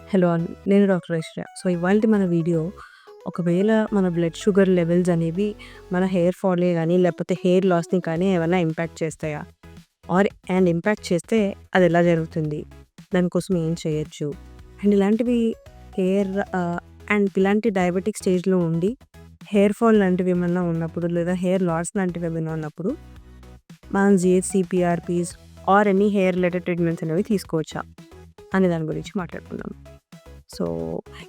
Hello అండి. నేను doctor Aishwarya. So, ఇవాల్టి మన వీడియో ఒకవేళ మన బ్లడ్ షుగర్ లెవెల్స్ అనేవి మన హెయిర్ ఫాల్‌ని గానీ, లేకపోతే హెయిర్ లాస్‌ని కానీ ఏమన్నా ఇంపాక్ట్ చేస్తాయా? ఇంపాక్ట్ చేస్తే అదెలా జరుగుతుంది? దానికోసం ఏం చేయొచ్చు? అండ్ ఇలాంటివి హెయిర్ ఆహ్, ఇలాంటి డయాబెటిక్ స్టేజ్‌లో ఉండి హెయిర్ ఫాల్ లాంటివేమన్నా ఉన్నప్పుడు, లేదా హెయిర్ లాస్ లాంటివేమైనా ఉన్నప్పుడు మనం జీహెచ్‌సీ, పీఆర్‌పీస్ ఎనీ హెయిర్ రిలేటెడ్ ట్రీట్మెంట్స్ అనేవి తీసుకోవచ్చా? అనే దాని గురించి మాట్లాడుకుందాం. సో,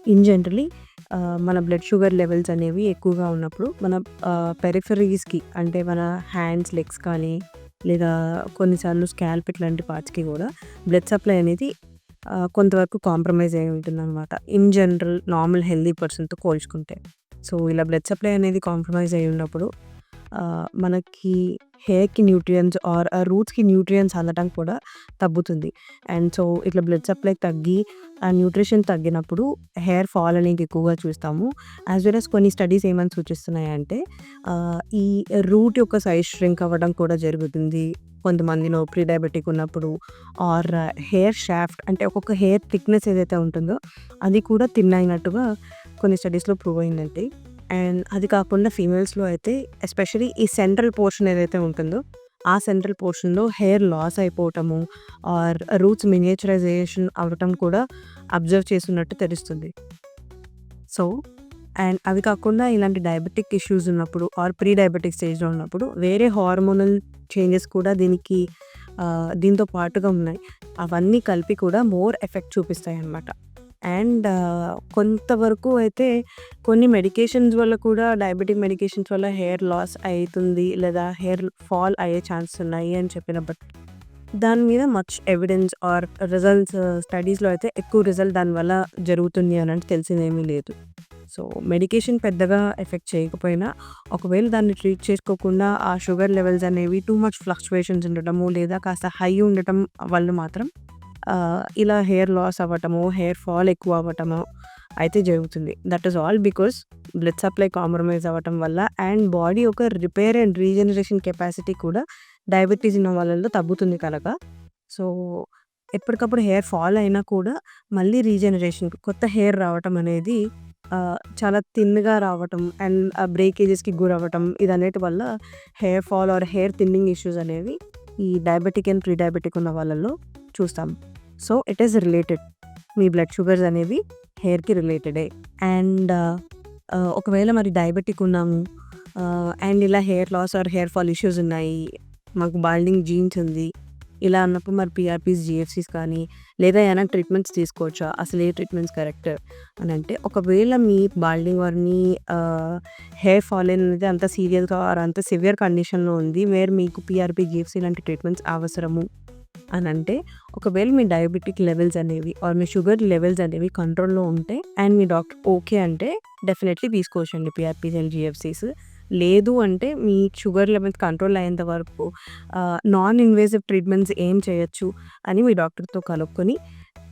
ఇన్ జనరల్లీ మన బ్లడ్ షుగర్ లెవెల్స్ అనేవి ఎక్కువగా ఉన్నప్పుడు మన పెరిఫెరీస్‌కి అంటే మన హ్యాండ్స్, లెగ్స్ కానీ లేదా కొన్నిసార్లు స్కాల్ప్ ఇట్లాంటి పార్ట్స్‌కి కూడా బ్లడ్ సప్లై అనేది కొంతవరకు కాంప్రమైజ్ అయ్యి ఉంటుందనమాట. ఇన్ జనరల్ నార్మల్ హెల్తీ పర్సన్‌తో పోల్చుకుంటే. సో, ఇలా బ్లడ్ సప్లై అనేది కాంప్రమైజ్ అయ్యి ఉన్నప్పుడు మనకి హెయిర్‌కి న్యూట్రియంట్స్ రూట్స్‌కి న్యూట్రియంట్స్ అందడం కూడా తగ్గుతుంది. అండ్ సో, ఇట్లా బ్లడ్ సప్లై తగ్గి, ఆ న్యూట్రిషన్ తగ్గినప్పుడు హెయిర్ ఫాల్ అనేది ఎక్కువగా చూస్తాము. యాస్ వెల్ యాస్ కొన్ని స్టడీస్ ఏమని సూచిస్తున్నాయంటే ఈ రూట్ యొక్క సైజ్ ష్రింక్ అవ్వడం కూడా జరుగుతుంది. కొంతమందిలో ప్రీ డయాబెటిక్ ఉన్నప్పుడు ఆర్ హెయిర్ షాఫ్ట్ అంటే ఒక్కొక్క హెయిర్ థిక్‌నెస్ ఏదైతే ఉంటుందో అది కూడా థిన్ అయినట్టుగా కొన్ని స్టడీస్‌లో ప్రూవ్ అయిందండి. అండ్ అది కాకుండా ఫీమేల్స్‌లో అయితే ఎస్పెషల్లీ ఈ సెంట్రల్ పోర్షన్ ఏదైతే ఉంటుందో, ఆ సెంట్రల్ పోర్షన్‌లో హెయిర్ లాస్ అయిపోవటము రూట్స్ మినియేచరైజేషన్ అవ్వటం కూడా అబ్జర్వ్ చేసున్నట్టు తెలుస్తుంది. సో, అవి కాకుండా ఇలాంటి డయాబెటిక్ ఇష్యూస్ ఉన్నప్పుడు ప్రీ డయాబెటిక్ స్టేజ్‌లో ఉన్నప్పుడు వేరే హార్మోనల్ చేంజెస్ కూడా దీంతో పాటుగా ఉన్నాయి. అవన్నీ కలిపి కూడా మోర్ ఎఫెక్ట్ చూపిస్తాయన్నమాట. కొంతవరకు అయితే కొన్ని మెడికేషన్స్ వల్ల కూడా డయాబెటిక్ మెడికేషన్స్ వల్ల హెయిర్ లాస్ అయితుంది, లేదా హెయిర్ ఫాల్ అయ్యే ఛాన్సెస్ ఉన్నాయి అని చెప్పినప్పటికీ దాని మీద మచ్ ఎవిడెన్స్ రిజల్ట్స్ స్టడీస్‌లో అయితే ఎక్కువ రిజల్ట్ దానివల్ల జరుగుతుంది అని తెలిసిందేమీ లేదు. సో, మెడికేషన్ పెద్దగా ఎఫెక్ట్ చేయకపోయినా ఒకవేళ దాన్ని ట్రీట్ చేసుకోకుండా ఆ షుగర్ లెవెల్స్ అనేవి టూ మచ్ ఫ్లక్చుయేషన్స్ ఉండటము, లేదా కాస్త హై ఉండటం వల్ల మాత్రం ఇలా హెయిర్ లాస్ అవ్వటము, హెయిర్ ఫాల్ ఎక్కువ అవ్వటము అయితే జరుగుతుంది. That is all because blood supply compromise అవ్వటం వల్ల అండ్ బాడీ యొక్క రిపేర్ అండ్ రీజనరేషన్ కెపాసిటీ కూడా డయాబెటీస్ ఉన్న వాళ్ళలో తగ్గుతుంది కనుక. సో, ఎప్పటికప్పుడు హెయిర్ ఫాల్ అయినా కూడా మళ్ళీ రీజనరేషన్ కొత్త హెయిర్ రావటం అనేది చాలా థిన్‌గా రావటం అండ్ బ్రేకేజెస్‌కి గురవ్వటం ఇదన్నిటి వల్ల hair fall hair thinning issues అనేవి ఈ డయాబెటిక్ అండ్ ప్రీ డయాబెటిక్ ఉన్న వాళ్ళలో చూస్తాం. So, it is related. Me blood sugars అనేవి హెయిర్‌కి రిలేటెడే. అండ్ ఒకవేళ మరి డయాబెటిక్ ఉన్నాము అండ్ ఇలా hair loss hair fall issues ఉన్నాయి. మాకు బాల్డింగ్ జీన్స్ ఉంది. ఇలా అన్నప్పుడు మరి పీఆర్‌పీస్, జీఎఫ్‌సీస్ కానీ లేదా ఏమైనా ట్రీట్మెంట్స్ తీసుకోవచ్చా? అసలు ఏ ట్రీట్మెంట్స్ కరెక్ట్ అనంటే ఒకవేళ మీ బాల్డింగ్ హెయిర్ ఫాల్ అనేది అంత సీరియస్‌గా అంత సివియర్ కండిషన్‌లో ఉంది. మీకు పీఆర్‌పీ, జీఎఫ్‌సీ లాంటి ట్రీట్మెంట్స్ అవసరము అనంటే ఒకవేళ మీ డయాబెటిక్ లెవెల్స్ అనేవి మీ షుగర్ లెవెల్స్ అనేవి కంట్రోల్‌లో ఉంటే అండ్ మీ డాక్టర్ ఓకే అంటే డెఫినెట్‌లీ తీసుకోవచ్చండి పీఆర్‌పీస్ అండ్ జీఎఫ్‌సీస్. లేదు అంటే మీ షుగర్ లెవెల్స్ కంట్రోల్ అయ్యేంత వరకు నాన్ ఇన్వేసివ్ ట్రీట్మెంట్స్ ఏం చేయొచ్చు అని మీ డాక్టర్‌తో కనుక్కొని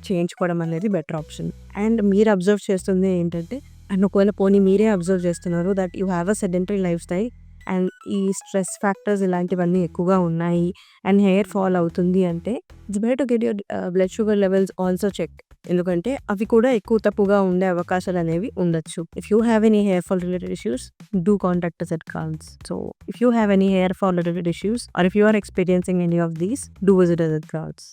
చేయించుకోవడం అనేది బెటర్ ఆప్షన్. అండ్ మీరు అబ్జర్వ్ చేస్తుంది ఏంటంటే ఒకవేళ మీరే అబ్జర్వ్ చేస్తున్నారు that you have a sedentary lifestyle and ఈ స్ట్రెస్ ఫ్యాక్టర్స్ ఇలాంటివన్నీ ఎక్కువగా ఉన్నాయి అండ్ హెయిర్ ఫాల్ అవుతుంది అంటే it's better to get your blood sugar levels also check. ఎందుకంటే అవి కూడా ఎక్కువ తప్పుగా ఉండే అవకాశాలు అనేవి ఉండొచ్చు. If you have any hair fall related issues do contact us at Carls. So if you have any hair fall related issues or if you are experiencing any of these, do visit us at Carls.